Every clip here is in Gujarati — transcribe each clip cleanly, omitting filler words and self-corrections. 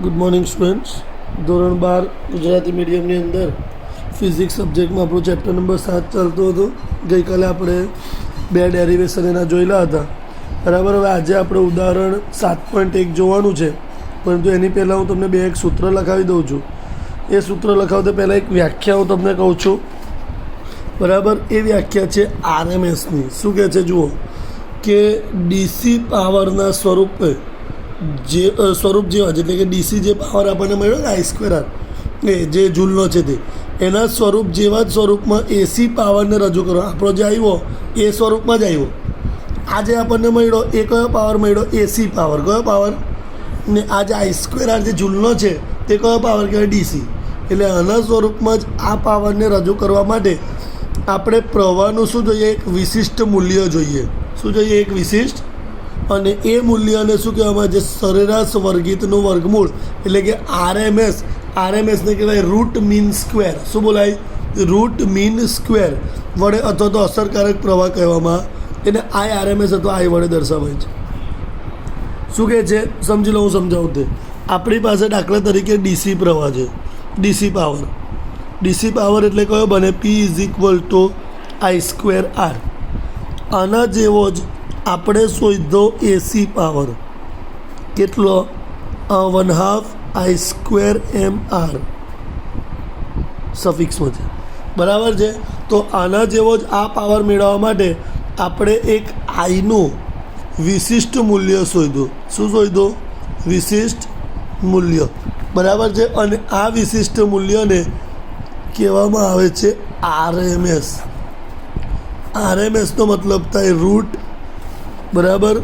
Good morning students. ધોરણ 12 ગુજરાતી મીડિયમની અંદર ફિઝિક્સ સબ્જેક્ટમાં આપણું ચેપ્ટર નંબર 7 ચાલતું હતું. ગઈકાલે આપણે 2 ડેરિવેશન એના જોયેલા હતા, બરાબર. હવે આજે આપણે ઉદાહરણ 7.1 જોવાનું છે, પરંતુ એની પહેલાં હું તમને એક સૂત્ર લખાવી દઉં છું. એ સૂત્ર લખાવતા પહેલાં એક વ્યાખ્યા હું તમને કહું છું, બરાબર. એ વ્યાખ્યા છે આરએમએસની. શું કહે છે જુઓ, કે ડીસી પાવરના સ્વરૂપે સ્વરૂપ જેવા જ, એટલે કે ડીસી જે પાવર આપણને મળ્યો ને I² એ જે જૂલનો છે તે, એના સ્વરૂપ જેવા જ સ્વરૂપમાં એસી પાવરને રજૂ કરો. આપણો જે આવ્યો એ સ્વરૂપમાં જ આવ્યો. આ જે આપણને મળ્યો એ કયો પાવર મળ્યો? AC power. કયો પાવર? ને આ જે I² જે જૂલનો છે તે કયો પાવર કહેવાય? ડીસી. એટલે આના સ્વરૂપમાં જ આ પાવરને રજૂ કરવા માટે આપણે પ્રવાહનું શું જોઈએ? એક વિશિષ્ટ મૂલ્ય જોઈએ. શું જોઈએ? એક વિશિષ્ટ. અને એ મૂલ્યને શું કહેવામાં? જે સરેરાશ વર્ગિતનું વર્ગમૂળ, એટલે કે આરએમએસને કહેવાય રૂટ મીન સ્ક્વેર. શું બોલાય? રૂટ મીન સ્ક્વેર વડે અથવા તો અસરકારક પ્રવાહ કહેવામાં. એને આરએમએસ અથવા I વડે દર્શાવાય છે. શું કહે છે સમજી લો, હું સમજાવું તે. આપણી પાસે દાખલા તરીકે ડીસી પ્રવાહ છે, ડીસી પાવર. ડીસી પાવર એટલે કયો બને? P = I²R. આના જેવો જ આપણે શોધો એસી પાવર. કેટલો? 1/2 I²MR સફિક્સમાં છે, બરાબર છે. તો આના જેવો જ આ પાવર મેળવવા માટે આપણે એક આઈનું વિશિષ્ટ મૂલ્ય શોધ્યું. શું શોધ્યું? વિશિષ્ટ મૂલ્ય, બરાબર છે. અને આ વિશિષ્ટ મૂલ્યને કહેવામાં આવે છે આરએમએસ. આરએમએસનો મતલબ થાય રૂટ, બરાબર.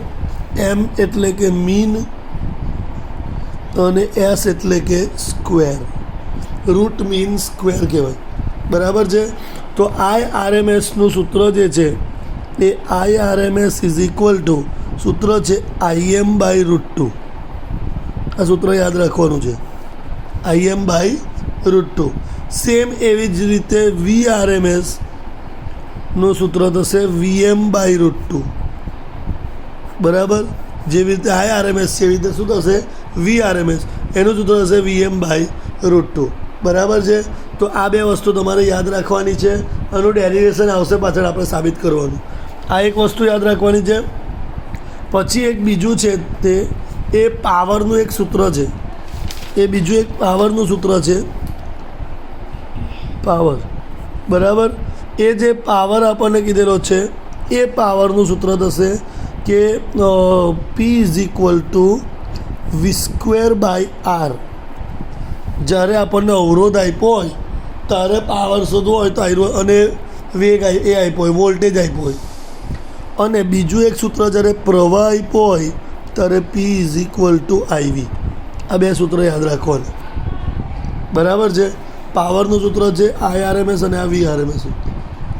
M એટલે કે મીન અને S એટલે કે સ્ક્વેર. રૂટ મીન સ્ક્વેર કહેવાય, બરાબર છે. તો આરએમએસનું સૂત્ર જે છે એ IRMS = સૂત્ર છે Im/√2. આ સૂત્ર યાદ રાખવાનું છે, Im/√2. સેમ એવી જ રીતે VRMS નું સૂત્ર થશે Vm/√2, બરાબર. જેવી રીતે IRMS છે એવી રીતે શું થશે? VRMS. એનું સૂત્ર થશે Vm/√2, બરાબર છે. તો આ બે વસ્તુ તમારે યાદ રાખવાની છે. આનું ડેરિવેશન આવશે પાછળ આપણે સાબિત કરવાનું. આ એક વસ્તુ યાદ રાખવાની છે. પછી એક બીજું છે, તે એ પાવરનું એક સૂત્ર છે. એ બીજું એક પાવરનું સૂત્ર છે, પાવર, બરાબર. એ જે પાવર આપણને કીધેલો છે એ પાવરનું સૂત્ર થશે કે P = V²/R. જ્યારે આપણને અવરોધ આપ્યો હોય ત્યારે પાવર શોધવો હોય તો અને વેગ એ આપ્યો હોય, વોલ્ટેજ આપ્યો હોય. અને બીજું એક સૂત્ર જ્યારે પ્રવાહ આપ્યો હોય ત્યારે P = IV. આ બે સૂત્ર યાદ રાખવાના, બરાબર છે. પાવરનું સૂત્ર છે IRMS અને આ VRMS,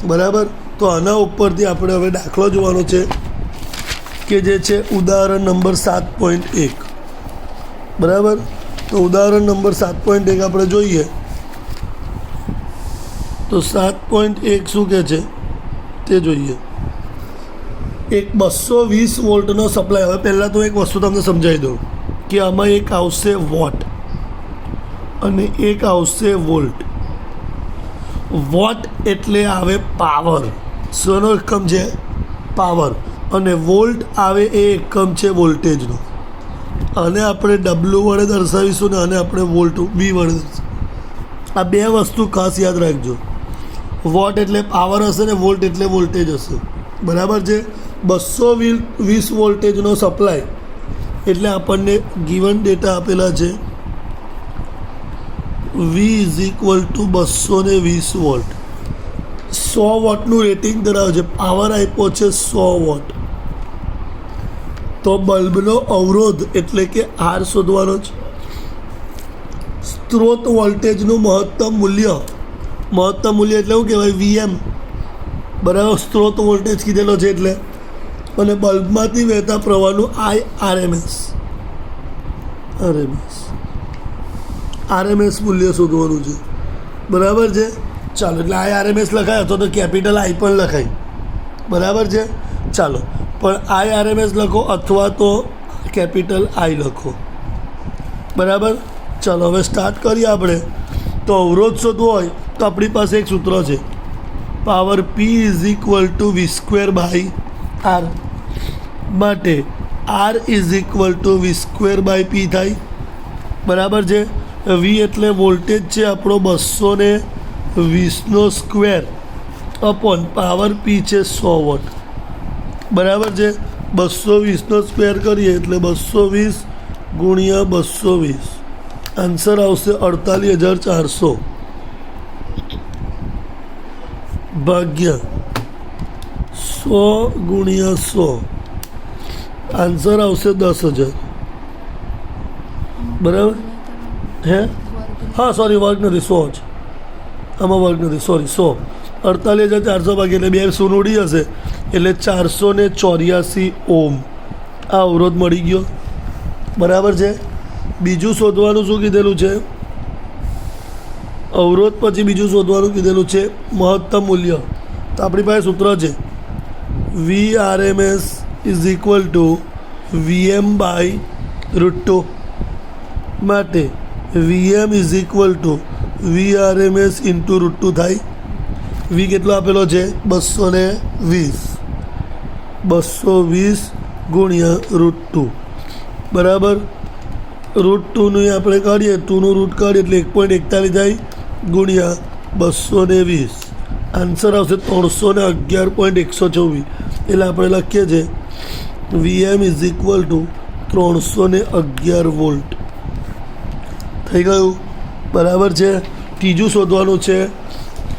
બરાબર. તો આના ઉપરથી આપણે હવે દાખલો જોવાનો છે, કે જે છે ઉદાહરણ નંબર 7.1, બરાબર. તો ઉદાહરણ નંબર 7.1 આપણે જોઈએ. તો 7.1 શું કહે છે તે જોઈએ. એક 220 વોલ્ટનો સપ્લાય. હવે પહેલાં તો એક વસ્તુ તમને સમજાવી દઉં કે આમાં એક આવશે વોટ અને એક આવશે વોલ્ટ. વોટ એટલે આવે પાવર. શેનો એકમ છે? પાવર. અને વોલ્ટ આવે એ એકમ છે વોલ્ટેજનો. આને આપણે W વડે દર્શાવીશું ને આને આપણે વોલ્ટ V વડે દર્શાવીશું. આ બે વસ્તુ ખાસ યાદ રાખજો. વોટ એટલે પાવર હશે ને વોલ્ટ એટલે વોલ્ટેજ હશે, બરાબર છે. 220 વોલ્ટેજનો સપ્લાય એટલે આપણને ગિવન ડેટા આપેલા છે V = 220 વોલ્ટ. 100 વોટનું રેટિંગ ધરાવે છે. પાવર આપ્યો છે 100 વોટ. તો બલ્બનો અવરોધ એટલે કે R શોધવાનો છે. સ્ત્રોત વોલ્ટેજનું મહત્તમ મૂલ્ય એટલે શું કહેવાય? VM, બરાબર. સ્ત્રોત વોલ્ટેજ કીધેલો છે એટલે. અને બલ્બમાંથી વહેતા પ્રવાહનું RMS મૂલ્ય શોધવાનું છે, બરાબર છે. ચાલો, એટલે IRMS લખાય અથવા તો કેપિટલ I પણ લખાય, બરાબર છે. ચાલો, પણ IRMS લખો અથવા તો કેપિટલ I લખો. બરાબર. ચાલો હવે સ્ટાર્ટ કરીએ આપણે. તો અવરોધ શોધવો હોય તો આપણી પાસે એક સૂત્ર છે, power P is equal to V square by R. માટે R is equal to V square by P થાય. બરાબર છે. વી એટલે વોલ્ટેજ છે આપણો 220નો સ્ક્વેર અપોન પાવર પી છે 100 વોટ. બરાબર છે. 220નો સ્ક્વેર કરીએ એટલે 220 ગુણ્યા 220, આન્સર આવશે 48,400 ભાગ્યા 100 ગુણ્યા 100, આન્સર આવશે 10,000. બરાબર. હે હા સોરી, વર્ગ નથી, 100 જ આમાં, વર્ગ નથી, સોરી 100. 48,400 ભાગ્યા એટલે 2 શૂન્ય ઉડી જશે એટલે 484 ઓમ આ અવરોધ મળી ગયો. બરાબર છે. બીજું શોધવાનું શું કીધેલું છે? અવરોધ પછી બીજું શોધવાનું કીધેલું છે મહત્તમ મૂલ્ય. તો આપણી પાસે સૂત્ર છે VRMS is equal to VM by √2. માટે VM is equal to VRMS into √2 થાય. વી કેટલો આપેલો છે? 220. 220 ગુણ્યા √2. બરાબર. √2નું આપણે કાઢીએ, 2નું રૂટ કાઢીએ એટલે 1.41 થાય ગુણ્યા 220, આન્સર આવશે 311.124. એટલે આપણે લખીએ છીએ VM is equal two 311 volt. થઈ ગયું. બરાબર છે. ત્રીજું શોધવાનું છે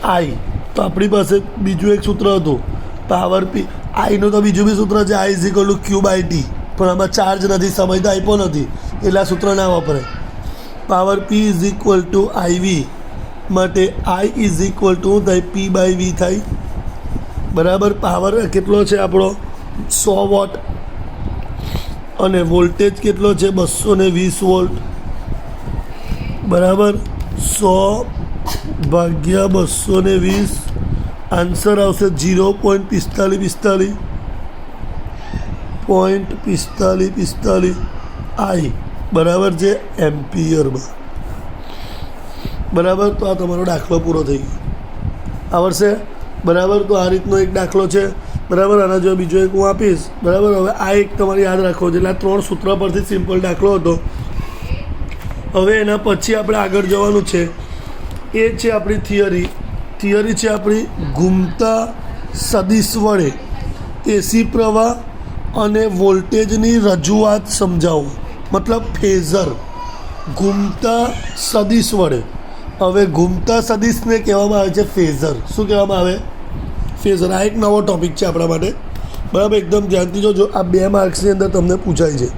આઈ. તો આપણી પાસે બીજું એક સૂત્ર હતું, પાવર પી. આઈનું તો બીજું બી સૂત્ર છે, I is equal to Q by T, પણ આમાં ચાર્જ નથી, સમય તો આપ્યો નથી એટલે આ સૂત્ર ના વપરાય. Power P is equal to I V. માટે આઈ ઇઝ ઇક્વલ ટુ થાય પી બાય વી થાય. બરાબર. પાવર કેટલો છે આપણો? 100 વોટ. અને વોલ્ટેજ કેટલો છે? 220 વોલ્ટ. બરાબર. 100 ભાગ્યા 220, આન્સર આવશે 0.45 આઈ. બરાબર છે. એમ્પિયરમાં. બરાબર. તો આ તમારો દાખલો પૂરો થઈ ગયો. આવડશે? બરાબર. તો આ રીતનો એક દાખલો છે. બરાબર. આના જો બીજો એક હું આપીશ. બરાબર. હવે આ એક તમારે યાદ રાખવો છે. એટલે આ 3 સૂત્ર પરથી સિમ્પલ દાખલો હતો. હવે એના પછી આપણે આગળ જવાનું છે. એ છે આપણી થિયરી. થિયરી છે આપણી ઘૂમતા સદિશ વડે એસી પ્રવાહ અને વોલ્ટેજની રજૂઆત સમજાવો. મતલબ ફેઝર. ઘૂમતા સદિશ વડે. હવે ઘૂમતા સદિશને કહેવામાં આવે છે ફેઝર. શું કહેવામાં આવે? ફેઝર. આ એક નવો ટૉપિક છે આપણા માટે. બરાબર. એકદમ ધ્યાનથી જોજો. આ 2 માર્ક્સની અંદર તમને પૂછાય છે.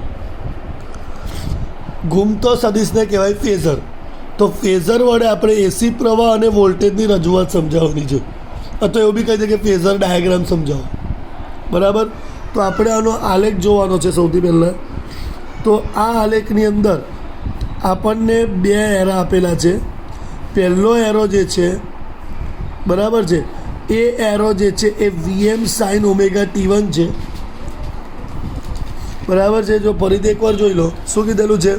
ઘૂમતો સદિશને કહેવાય ફેઝર. તો ફેઝર વડે આપણે એસી પ્રવાહ અને વોલ્ટેજની રજૂઆત સમજાવવાની છે. અથવા એવું બી કહે છે કે ફેઝર ડાયાગ્રામ સમજાવો. બરાબર. તો આપણે આનો આલેખ જોવાનો છે સૌથી પહેલાં. તો આ આલેખની અંદર આપણને 2 એરો આપેલા છે. પહેલો એરો જે છે, બરાબર છે, એ એરો જે છે એ VM sin ઓમેગા T1 છે. બરાબર છે. જો ફરીથી એકવાર જોઈ લો, શું કીધેલું છે?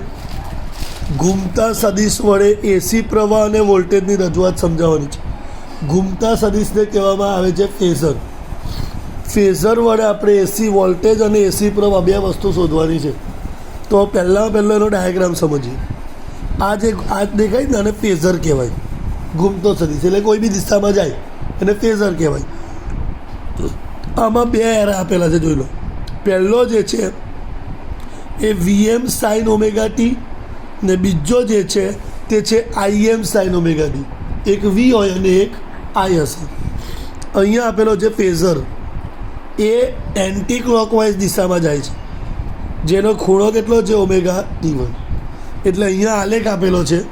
ઘૂમતા સદિશ વડે એસી પ્રવાહ અને વોલ્ટેજની રજૂઆત સમજાવવાની છે. ઘૂમતા સદિશને કહેવામાં આવે છે ફેઝર. ફેઝર વડે આપણે એસી વોલ્ટેજ અને એસી પ્રવાહ 2 વસ્તુ શોધવાની છે. તો પહેલો એનો ડાયાગ્રામ સમજીએ. આ જે દેખાય ને, આને ફેઝર કહેવાય. ઘૂમતો સદિશ એટલે કોઈ બી દિશામાં જાય એને ફેઝર કહેવાય. આમાં 2 એરા આપેલા છે, જોઈ લો. પહેલો જે છે એ VM sin ઓમેગા ટી ને બીજો જે છે તે છે IM sin ઓમેગા ટી. એક વી હોય અને એક આઈ હશે. અહીંયા આપેલો છે ફેઝર. એ એન્ટી ક્લોકવાઇઝ દિશામાં જાય છે, જેનો ખૂણો કેટલો છે? Omega T1. એટલે અહીંયા આલેખ આપેલો છે.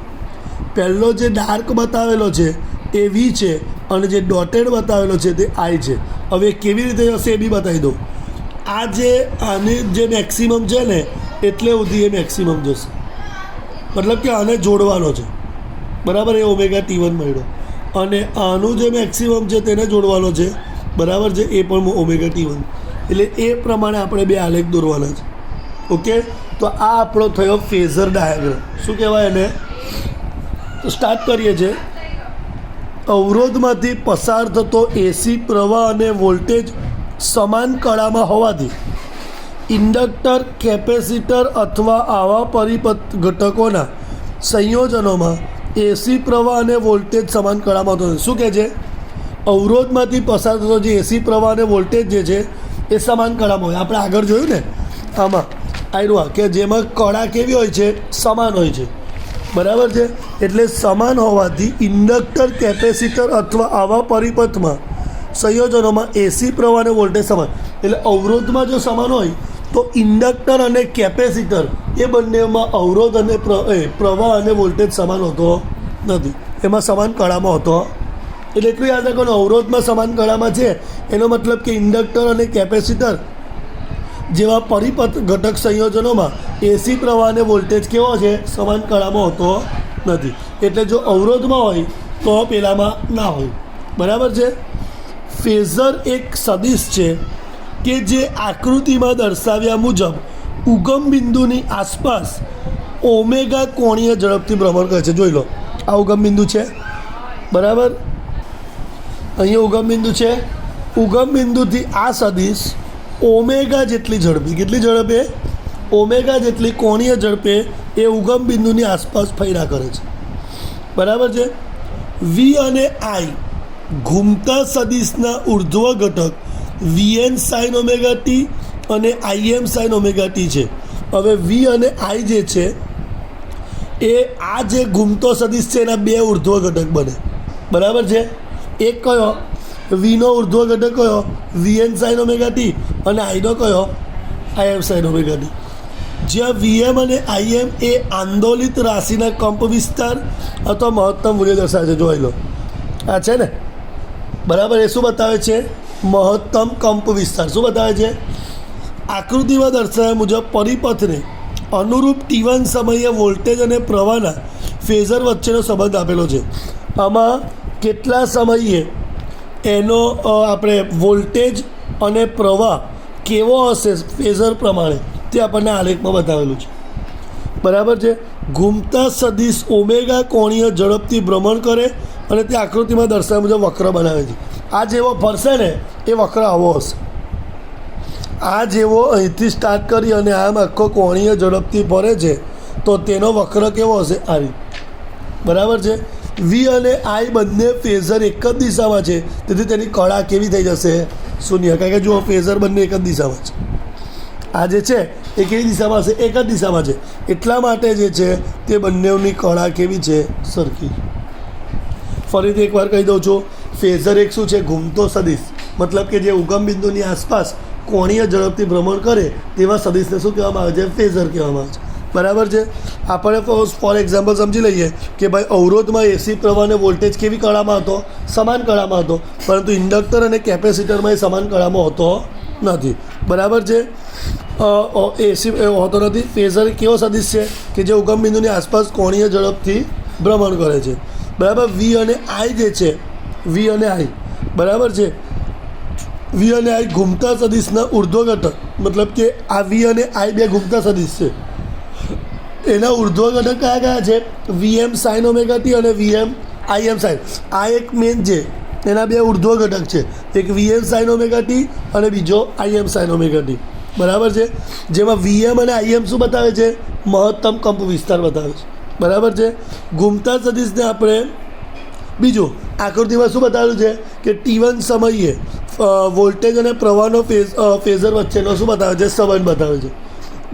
પહેલો જે ડાર્ક બતાવેલો છે એ વી છે અને જે ડોટેડ બતાવેલો છે તે આઈ છે. હવે કેવી રીતે હશે એ બી બતાવી દઉં. આ જે આની જે મેક્સિમમ છે ને, એટલે સુધી એ મેક્સિમમ જશે. મતલબ કે આને જોડવાનો છે. બરાબર. એ ઓમેગા T1 મળ્યો. અને આનું જે મેક્સિમમ છે તેને જોડવાનો છે. બરાબર છે. એ પણ ઓમેગા T1. એટલે એ પ્રમાણે આપણે 2 આલેખ દોરવાના છે. ઓકે. તો તો આ આપણો થયો ફેઝર ડાયાગ્રામ. શું કહેવાય એને? તો સ્ટાર્ટ કરીએ છીએ. અવરોધમાંથી પસાર થતો એસી પ્રવાહ અને વોલ્ટેજ સમાન કળામાં હોવાથી ઇન્ડક્ટર, કેપેસિટર અથવા આવા પરિપથ ઘટકોના સંયોજનોમાં એસી પ્રવાહ અને વોલ્ટેજ સમાન કળામાં થતો. શું કહે છે? અવરોધમાંથી પસાર થતો જે એસી પ્રવાહ અને વોલ્ટેજ જે છે એ સમાન કળામાં હોય. આપણે આગળ જોયું ને આમાં આવ્યું કે જેમાં કળા કેવી હોય છે? સમાન હોય છે. બરાબર છે. એટલે સમાન હોવાથી ઇન્ડક્ટર, કેપેસિટર અથવા આવા પરિપથમાં સંયોજનોમાં એસી પ્રવાહ અને વોલ્ટેજ સમાન. એટલે અવરોધમાં જો સમાન હોય તો ઇન્ડક્ટર અને કેપેસિટર એ બંનેમાં અવરોધ અને પ્રવાહ અને વોલ્ટેજ સમાન હોતો નથી. એમાં સમાન કળામાં હોતો. એટલે એટલું યાદ રાખવાનું, અવરોધમાં સમાન કળામાં છે એનો મતલબ કે ઇન્ડક્ટર અને કેપેસિટર જેવા પરિપથ ઘટક સંયોજનોમાં એસી પ્રવાહ અને વોલ્ટેજ કેવો છે? સમાન કળામાં હોતો નથી. એટલે જો અવરોધમાં હોય તો પેલામાં ના હોય. બરાબર છે. ફેઝર એક સદિશ છે કે જે આકૃતિમાં દર્શાવ્યા મુજબ ઉગમ બિંદુની આસપાસ ઓમેગા કોણીય ઝડપથી ભ્રમણ કરે છે. જોઈ લો, આ ઉગમ બિંદુ છે. બરાબર, અહીંયા ઉગમ બિંદુ છે. ઉગમ બિંદુથી આ સદિશ ઓમેગા જેટલી ઝડપે, કેટલી ઝડપે? ઓમેગા જેટલી કોણીય ઝડપે એ ઉગમ બિંદુની આસપાસ ફર્યા કરે છે. બરાબર છે. વી અને આઈ ઘૂમતા સદિશના ઉર્ધ્વ ઘટક વીએન સાઇન ઓમેગા ટી અને આઈએમ સાઇન ઓમેગા ટી છે. હવે વી અને આઈ જે છે એ આ જે ઘૂમતો સદિશ છે એના બે ઉર્ધ્વ ઘટક બને. બરાબર છે. એક કયો? વીનો ઉર્ધ્વ ઘટક કયો? VN sign omega T. અને આઈનો કયો? IM sign omega T. જ્યાં વીએમ અને આઈએમ એ આંદોલિત રાશિના કંપ વિસ્તાર અથવા મહત્તમ મૂલ્ય દર્શાવે છે. જોઈ લો, આ છે ને. બરાબર. એ શું બતાવે છે? મહત્તમ કંપ વિસ્તાર. શું બતાવે છે? આકૃતિમાં દર્શાવ્યા મુજબ પરિપથને અનુરૂપ T1 સમયે વોલ્ટેજ અને પ્રવાહના ફેઝર વચ્ચેનો સંબંધ આપેલો છે. આમાં કેટલા સમયે એનો આપણે વોલ્ટેજ અને પ્રવાહ કેવો હશે ફેઝર પ્રમાણે તે આપણને આલેખમાં બતાવેલું છે. બરાબર છે. ઘૂમતા સદિશ ઓમેગા કોણીય ઝડપથી ભ્રમણ કરે અને તે આકૃતિમાં દર્શાવ્યા મુજબ વક્ર બનાવે છે. આ જેવો ફરશે ને એ વક્ર આવો હશે. આ જેવો અહીંથી સ્ટાર્ટ કરી અને આમ આખો કોણીય ઝડપથી ફરે છે તો તેનો વક્ર કેવો હશે? આ રીતે. બરાબર છે. વી અને આઈ બંને ફેઝર એક જ દિશામાં છે, તેથી તેની કળા કેવી થઈ જશે? શૂન્ય. કારણ કે જુઓ, ફેઝર બંને એક જ દિશામાં છે. આ જે છે એ કેવી દિશામાં હશે? એક જ દિશામાં છે. એટલા માટે જે છે તે બંનેની કળા કેવી છે? સરખી. ફરીથી એકવાર કહી દઉં છું, ફેઝર એક શું છે? ઘૂમતો સદિશ. મતલબ કે જે ઉગમ બિંદુની આસપાસ કોણીય ઝડપથી ભ્રમણ કરે તેવા સદિશને શું કહેવામાં આવે છે? ફેઝર કહેવામાં આવે છે. બરાબર છે. આપણે ફોર એક્ઝામ્પલ સમજી લઈએ કે ભાઈ અવરોધમાં એસી પ્રવાહ અને વોલ્ટેજ કેવી કળામાં હતો? સમાન કળામાં હતો. પરંતુ ઇન્ડક્ટર અને કેપેસિટરમાં એ સમાન કળામાં હોતો નથી. બરાબર છે. એસી હોતો નથી. ફેઝર કેવો સદિશ છે કે જે ઉગમ બિંદુની આસપાસ કોણીય ઝડપથી ભ્રમણ કરે છે. બરાબર. વી અને આઈ જે છે, વી અને આઈ, બરાબર છે, વી અને આઈ ઘૂમતા સદિશના ઉર્ધ્વ ઘટક. મતલબ કે આ વી અને આઈ બે ઘૂમતા સદિશ છે. એના ઉર્ધ્વ ઘટક કયા કયા છે? વીએમ સાઇન ઓમેગા ટી અને વીએમ આઈએમ સાઇન. આ એક મેન છે, એના બે ઉર્ધ્વ ઘટક છે. એક વીએમ સાઇન ઓમેગા ટી અને બીજો આઈએમ સાઇન ઓમેગા ટી. બરાબર છે. જેમાં વીએમ અને આઈએમ શું બતાવે છે? મહત્તમ કંપ વિસ્તાર બતાવે છે. બરાબર છે. ઘૂમતા સદિશને આપણે બીજું આકૃતિમાં શું બતાવેલું છે કે T1 સમયે વોલ્ટેજ અને પ્રવાહનો ફેઝર વચ્ચેનો શું બતાવે છે? સંબંધ બતાવે છે.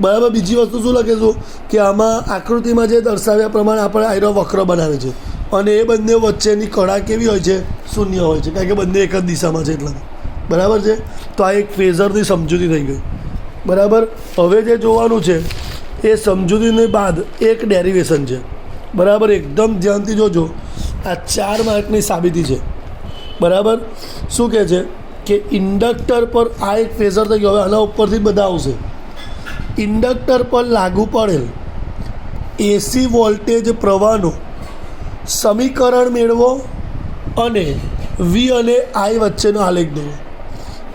બરાબર. બીજી વસ્તુ શું લખીશું કે આમાં આકૃતિમાં જે દર્શાવ્યા પ્રમાણે આપણે આયરો વક્ર બનાવે છે અને એ બંને વચ્ચેની કળા કેવી હોય છે? શૂન્ય હોય છે. કારણ કે બંને એક જ દિશામાં છે એટલા. બરાબર છે. તો આ એક ફેઝરની સમજૂતી થઈ ગઈ. બરાબર. હવે જે જોવાનું છે એ સમજૂતીની બાદ એક ડેરિવેશન છે. બરાબર. એકદમ ધ્યાનથી જોજો. આ 4 માર્કની સાબિતી છે. બરાબર. શું કહે છે કે ઇન્ડક્ટર પર આ એક ફેઝર થઈ ગયો. હવે આના ઉપરથી બધા આવશે. ઇન્ડક્ટર પર લાગુ પડેલ એસી વોલ્ટેજ પ્રવાહનું સમીકરણ મેળવો અને વી અને આઈ વચ્ચેનો આલેખ દોરો.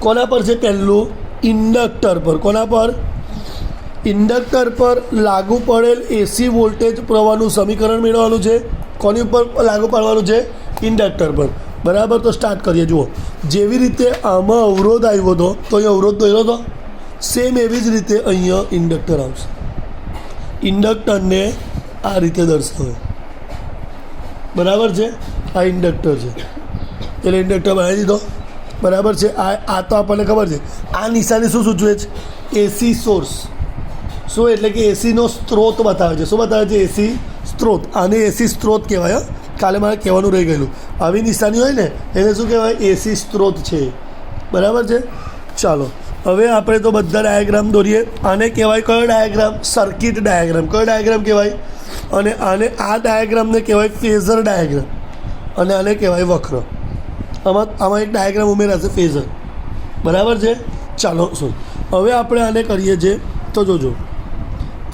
કોના પર છે? પહેલું ઇન્ડક્ટર પર. કોના પર? ઇન્ડક્ટર પર લાગુ પડેલ એસી વોલ્ટેજ પ્રવાહનું સમીકરણ મેળવવાનું છે. કોની ઉપર લાગુ પાડવાનું છે? ઇન્ડક્ટર પર. બરાબર, તો સ્ટાર્ટ કરીએ. જુઓ, જેવી રીતે આમાં અવરોધ આવ્યો હતો તો અહીંયા અવરોધ દોર્યો હતો, સેમ એવી જ રીતે અહીંયા ઇન્ડક્ટર આવશે. ઇન્ડક્ટરને આ રીતે દર્શાવે. બરાબર છે, આ ઇન્ડક્ટર છે એટલે ઇન્ડક્ટર બનાવી દીધો. બરાબર છે. આ તો આપણને ખબર છે. આ નિશાની શું સૂચવે છે? એસી સોર્સ. શું એટલે કે એસીનો સ્ત્રોત બતાવે છે. શું બતાવે છે? એસી સ્ત્રોત. આને એસી સ્ત્રોત કહેવાય. કાલે મારે કહેવાનું રહી ગયેલું. આવી નિશાની હોય ને એને શું કહેવાય? એસી સ્ત્રોત છે. બરાબર છે. ચાલો હવે આપણે તો બધા ડાયાગ્રામ દોરીએ. આને કહેવાય કયો ડાયાગ્રામ? Circuit diagram. કયો ડાયાગ્રામ કહેવાય? અને આને આ ડાયાગ્રામને કહેવાય ફેઝર ડાયાગ્રામ અને આને કહેવાય વક્ર. આમાં એક ડાયાગ્રામ ઉમેરાશે ફેઝર. બરાબર છે. ચાલો શું હવે આપણે આને કરીએ છીએ તો જોજો,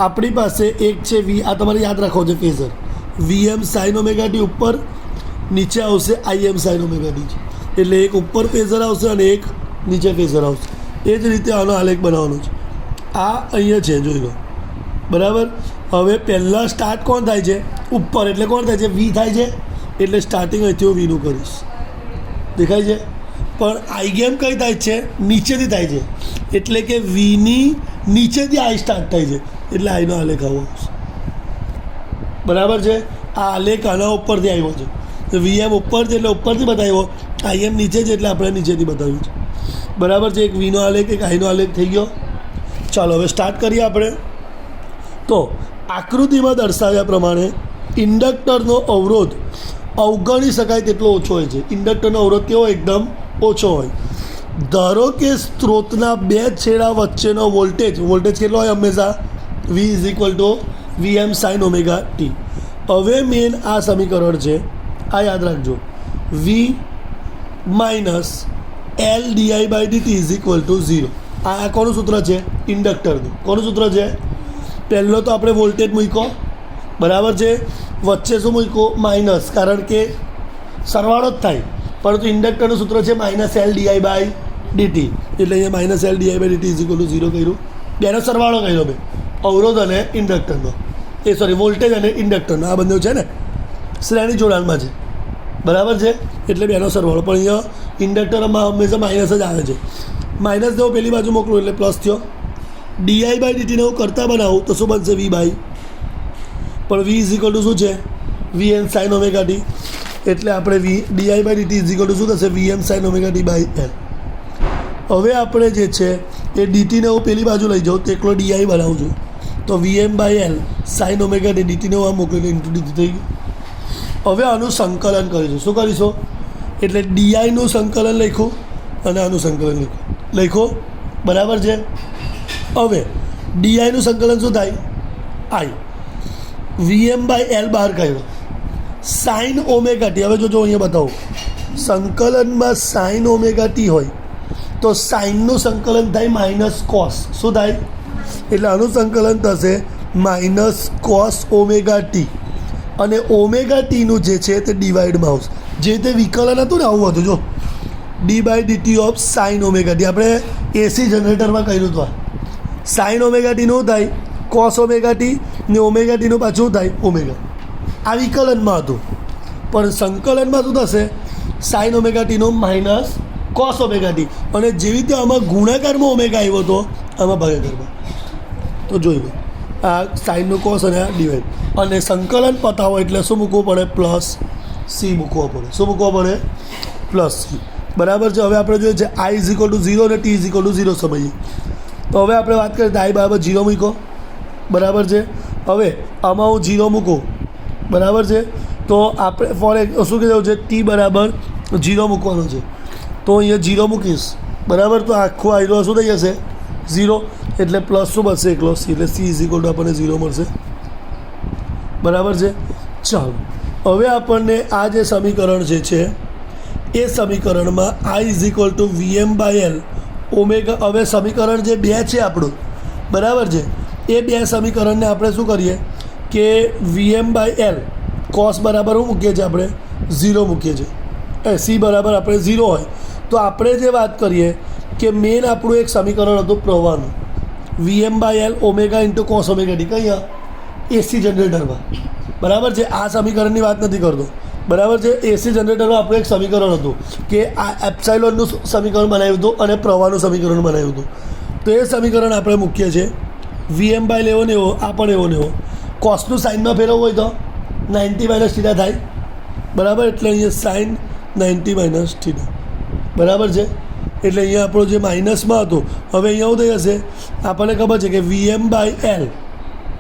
આપણી પાસે એક છે વી. આ તમારે યાદ રાખવો છે phasor. VM sine omega T ઉપર, નીચે આવશે આઈએમ સાઇન ઓમેગા ટી. એટલે એક ઉપર ફેઝર આવશે અને એક નીચે ફેઝર આવશે. એ જ રીતે આનો આલેખ બનાવવાનો છે. આ અહીંયા છે, જોઈ લો. બરાબર. હવે પહેલાં સ્ટાર્ટ કોણ થાય છે? ઉપર. એટલે કોણ થાય છે? વી થાય છે. એટલે સ્ટાર્ટિંગ અહીંથી હું વીનું કરીશ. દેખાય છે? પણ આઈ ગેમ કઈ થાય છે? નીચેથી થાય છે. એટલે કે વીની નીચેથી આઈ સ્ટાર્ટ થાય છે. એટલે આઈનો આલેખ આવો આવશે. બરાબર છે. આ આલેખ આના ઉપરથી આવ્યો છે. તો વીએમ ઉપર છે એટલે ઉપરથી બતાવ્યો, આઈએમ નીચે છે એટલે આપણે નીચેથી બતાવ્યું છે. બરાબર છે. એક વીનો આલેખ, એક આઈનો આલેખ થઈ ગયો. ચાલો હવે સ્ટાર્ટ કરીએ આપણે. તો આકૃતિમાં દર્શાવ્યા પ્રમાણે ઇન્ડક્ટરનો અવરોધ અવગણી શકાય તેટલો ઓછો હોય છે. ઇન્ડક્ટરનો અવરોધ કેવો? એકદમ ઓછો હોય. ધારો કે સ્ત્રોતના બે છેડા વચ્ચેનો વોલ્ટેજ કેટલો હોય? હંમેશા V is equal to V M sine omega T. હવે મેન આ સમીકરણ છે, આ યાદ રાખજો. V minus L D I by DT is equal to 0. આ કોનું સૂત્ર છે? ઇન્ડક્ટરનું. કોનું સૂત્ર છે? પહેલો તો આપણે વોલ્ટેજ મૂક્યો. બરાબર છે. વચ્ચે શું મૂક્યું? માઇનસ, કારણ કે સરવાળો જ થાય. પરંતુ ઇન્ડક્ટરનું સૂત્ર છે minus L D I by DT. એટલે અહીંયા minus L D I by DT is equal to 0 કર્યું. બેનો સરવાળો કર્યો મેં, અવરોધ અને ઇન્ડક્ટરનો. વોલ્ટેજ અને ઇન્ડક્ટરનો. આ બંને છે ને શ્રેણી જોડાણમાં છે. બરાબર છે. એટલે બેનો સરવાળો. પણ અહીંયા ઇન્ડક્ટરમાં હંમેશા માઇનસ જ આવે છે. માઇનસ જેવો પેલી બાજુ મોકલું એટલે પ્લસ થયો. ડીઆઈ બાય ડીટીને હું કરતાં બનાવું તો શું બનશે? V by. પણ વી ઇઝ ઇક્વલ ટુ શું છે? V N sine omega T. એટલે આપણે V D I by DT is equal to શું થશે? V M sine omega T by L. હવે આપણે જે છે એ ડીટીને હું પેલી બાજુ લઈ જાઉં તો એકલો ડીઆઈ બનાવું છું. તો V M by L sine omega T. ડીટીને હું આ મોકલી ઇન્ટુ ડીટી થઈ ગયું. હવે આનું સંકલન કરીશું. શું કરીશું? એટલે ડીઆઈનું સંકલન લખ્યું અને આનું સંકલન લખ્યું. બરાબર છે. હવે ડીઆઈનું સંકલન શું થાય? આઈ. વીએમ બાય એલ બહાર કાઢ્યો. Sign omega T. હવે જો અહીંયા બતાવો, સંકલનમાં સાઇન ઓમેગા ટી હોય તો સાઇનનું સંકલન થાય માઇનસ કોસ. શું થાય? એટલે આનું સંકલન થશે માઇનસ કોસ ઓમેગા ટી. અને ઓમેગા ટીનું જે છે તે ડિવાઈડમાં આવશે. જે તે વિકલન હતું ને આવું હતું. જો D by DT of sine omega T. આપણે એસી જનરેટરમાં કર્યું હતું. સાઇન ઓમેગા ટીનું થાય કોસ ઓમેગા ટી ને ઓમેગા ટીનું પાછું થાય ઓમેગા. આ વિકલનમાં હતું. પણ સંકલનમાં શું થશે? સાઇન ઓમેગા ટીનું માઇનસ કોસ ઓમેગા ટી. અને જેવી રીતે આમાં ગુણાકારમાં ઓમેગા આવ્યો હતો, આમાં ભાગાકારમાં. તો જોઈ લો, આ સાઇનનું કોસ અને આ ડિવાઈડ. અને સંકલન પતાવો એટલે શું મૂકવું પડે? પ્લસ સી મૂકવો પડે. શું મૂકવો પડે? Plus C. બરાબર છે. હવે આપણે જોઈએ છે આઈ ઇઝ ઇક્વલ ટુ 0 અને ટી ઇઝ ઇક્વલ ટુ 0 સમજીએ. તો હવે આપણે વાત કરીએ આઈ બરાબર 0 મૂકો. બરાબર છે. હવે આમાં હું 0 મૂકું. બરાબર છે. તો આપણે ફોર શું કહેવું છે? ટી બરાબર 0 મૂકવાનો છે. તો અહીંયા 0 મૂકીશ. બરાબર. તો આખું આઈરો શું થઈ જશે? 0. એટલે પ્લસ શું બનશે? એકલો સી. એટલે સી ઇઝ ઇક્વલ ટુ આપણને 0 મળશે. બરાબર છે. ચાલો હવે આપણને આ જે સમીકરણ જે છે એ સમીકરણમાં I is equal to VM by L omega. હવે સમીકરણ જે 2 છે આપણું, બરાબર છે, એ 2 સમીકરણને આપણે શું કરીએ કે વીએમ બાય એલ કોસ બરાબર શું મૂકીએ છીએ? આપણે 0 મૂકીએ છીએ. સી બરાબર આપણે 0 હોય તો આપણે જે વાત કરીએ કે મેન આપણું એક સમીકરણ હતું પ્રવાહનું. VM/L omega into cos omega T કઈ એસી જનરેટરમાં, બરાબર છે. આ સમીકરણની વાત નથી કરતો, બરાબર છે. એસી જનરેટરનું આપણું એક સમીકરણ હતું કે આ એપ્સાઇલોનનું સમીકરણ બનાવ્યું હતું અને પ્રવાહનું સમીકરણ બનાવ્યું હતું. તો એ સમીકરણ આપણે મૂકીએ છીએ. VM/L એવો ને એવો, આ પણ એવો ને એવો. કોસનું સાઇનમાં ફેરવવું હોય તો 90 - થીટા થાય, બરાબર. એટલે અહીંયા સાઇન 90 - થીટા, બરાબર છે. એટલે અહીંયા આપણો જે માઇનસમાં હતો, હવે અહીંયા શું થઈ જશે, આપણને ખબર છે કે VM/L,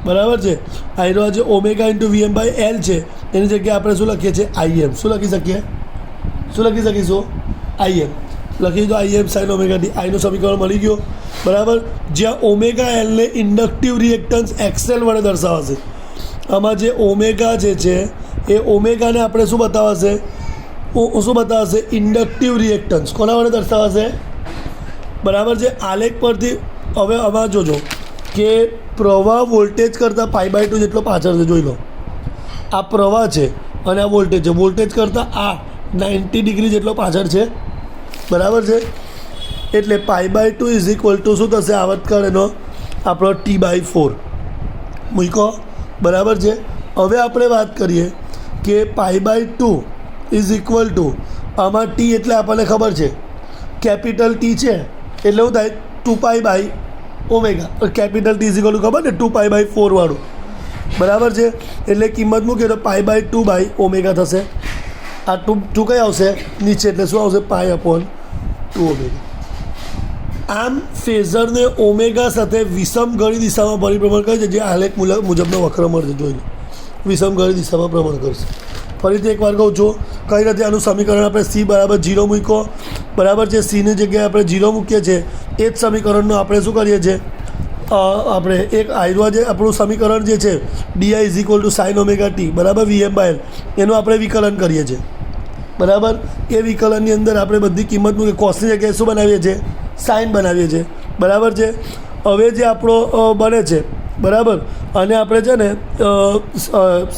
બરાબર છે. આનો જે ઓમેગા ઇન્ટુ VM/L છે એની જગ્યાએ આપણે શું લખીએ છીએ, IM. શું લખી શકીએ, શું લખી શકીશું, IM લખી દો. IM સાઇન ઓમેગા ટી, આઈનું સમીકરણ મળી ગયું, બરાબર. જ્યાં ઓમેગા એલને ઇન્ડક્ટિવ રિએક્ટન્સ XL વડે દર્શાવાશે. આમાં જે ઓમેગા જે છે એ ઓમેગાને આપણે શું બતાવશે, શું બતાવશે, ઇન્ડક્ટિવ રિએક્ટન્સ. કોના વડે દર્શાવાશે, બરાબર છે. આલેખ પરથી હવે આમાં જોજો કે પ્રવાહ વોલ્ટેજ કરતાં π/2 જેટલો પાછળ છે. જોઈ લો, આ પ્રવાહ છે અને આ વોલ્ટેજ છે. વોલ્ટેજ કરતાં આ 90 ડિગ્રી જેટલો પાછળ છે, બરાબર છે. એટલે π/2 ઇઝ ઇક્વલ ટુ શું થશે, આવર્તકાળ એનો આપણો T/4 મૂકો, બરાબર છે. હવે આપણે વાત કરીએ કે π/2 ઇઝ ઇક્વલ ટુ આમાં ટી એટલે આપણને ખબર છે કેપિટલ ટી છે એટલે શું થાય 2π/ω. Capital T is equal to ખબર ને 2π/4 વાળું, બરાબર છે. એટલે કિંમત મૂકીએ તો π/2/ω થશે. આ ટુ કઈ આવશે નીચે, એટલે શું આવશે, π/2ω. આમ ફેઝરને ઓમેગા સાથે વિષમ ઘડી દિશામાં પરિભ્રમણ કરે છે, જે આલેખ મુજબનો વક્ર મળશે. જોઈ લો, વિષમ ઘડી દિશામાં ભ્રમણ કરશે. ફરીથી એકવાર કહું છું, કઈ નથી. આનું સમીકરણ આપણે C = 0 મૂકો, બરાબર છે. Cની જગ્યાએ આપણે 0 મૂકીએ છીએ. એ જ સમીકરણનું આપણે શું કરીએ છીએ, આપણે એક આયરવા જે આપણું સમીકરણ જે છે DI = sin ઓમેગા ટી, બરાબર, VM/L, એનું આપણે વિકલન કરીએ છીએ, બરાબર. એ વિકલનની અંદર આપણે બધી કિંમત મૂકી, કોસની જગ્યાએ શું બનાવીએ છીએ, સાઇન બનાવીએ છીએ, બરાબર છે. હવે જે આપણો બને છે, બરાબર, અને આપણે છે ને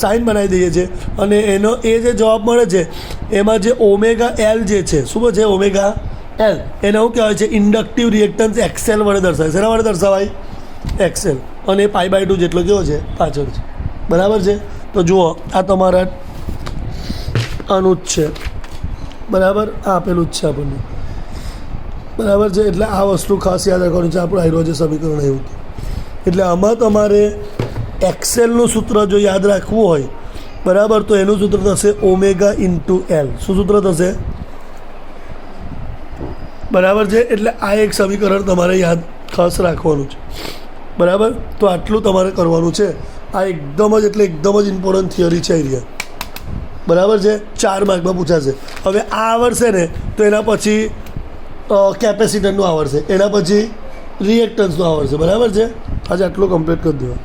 સાઇન બનાવી દઈએ છીએ અને એનો એ જે જવાબ મળે છે એમાં જે ω/L જે છે, શું છે, ω/L, એને શું કહેવાય છે, ઇન્ડક્ટિવ રિએક્ટન્સ XL વડે દર્શાવાય. શેના વડે દર્શાવાય, XL. અને એ π/2 જેટલો કેવો છે, પાછળ છે, બરાબર છે. તો જુઓ, આ તમારા આનું જ છે, બરાબર. આ આપેલું જ છે આપણને, બરાબર છે. એટલે આ વસ્તુ ખાસ યાદ રાખવાની છે. આપણું આયરો જે સમીકરણ આવ્યું હતું, એટલે આમાં તમારે XLનું સૂત્ર જો યાદ રાખવું હોય, બરાબર, તો એનું સૂત્ર થશે ω × L. શું સૂત્ર થશે, બરાબર છે. એટલે આ એક સમીકરણ તમારે યાદ ખાસ રાખવાનું છે, બરાબર. તો આટલું તમારે કરવાનું છે. આ એકદમ જ એટલે એકદમ જ ઇમ્પોર્ટન્ટ થિયરી છે એરિયા, બરાબર છે. 4 માર્કમાં પૂછાશે. હવે આ આવડશે ને તો એના પછી કેપેસિટરનું આવડશે, એના પછી રિએક્ટન્સનું આવડશે, બરાબર છે. આજે આટલું કમ્પ્લીટ કરી દેવા.